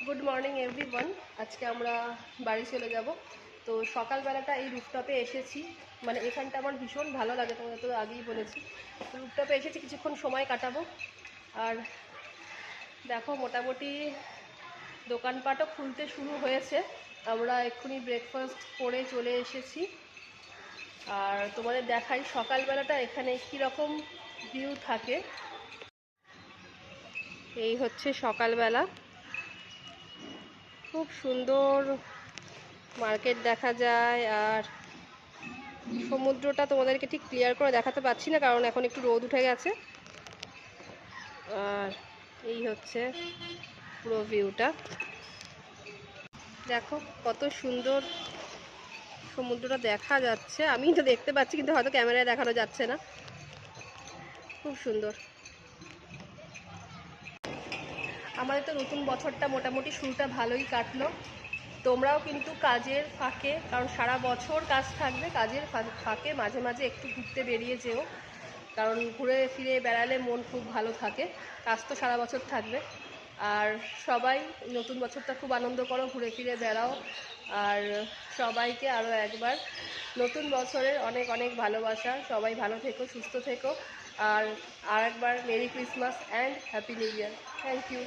Good morning everyone. আজকে আমরা বাড়ি চলে যাব। তো সকালবেলাটা এই রুফটপে এসেছি, মানে এখানটা আমার ভীষণ ভালো লাগে, তোমাদের তো আগেই বলেছি। রুফটপে এসেছি, কিছুক্ষণ সময় কাটাবো। আর দেখো, মোটামুটি দোকানপাটও খুলতে শুরু হয়েছে। আমরা এক্ষুনি ব্রেকফাস্ট করে চলে এসেছি। আর তোমাদের দেখাই সকালবেলাটা এখানে কীরকম ভিউ থাকে। এই হচ্ছে সকালবেলা, খুব সুন্দর মার্কেট দেখা যায়। আর সমুদ্রটা তোমাদেরকে ঠিক ক্লিয়ার করে দেখাতে পারছি না, কারণ এখন একটু রোদ উঠে গেছে। আর এই হচ্ছে পুরো ভিউটা, দেখো কত সুন্দর সমুদ্রটা দেখা যাচ্ছে। আমি তো দেখতে পাচ্ছি, কিন্তু হয়তো ক্যামেরায় দেখানো যাচ্ছে না। খুব সুন্দর। আমাদের তো নতুন বছরটা মোটামুটি শুরুটা ভালোই কাটলো। তোমরাও কিন্তু কাজের ফাঁকে, কারণ সারা বছর কাজ থাকবে, কাজের ফাঁকে মাঝে মাঝে একটু ঘুরতে বেরিয়ে যেও, কারণ ঘুরে ফিরে বেড়ালে মন খুব ভালো থাকে। কাজ তো সারা বছর থাকবে। আর সবাই নতুন বছরটা খুব আনন্দ করো, ঘুরে ফিরে বেড়াও। আর সবাইকে আরও একবার নতুন বছরের অনেক অনেক ভালোবাসা। সবাই ভালো থেকো, সুস্থ থেকো। আর একবার merry Christmas and happy new year. Thank you.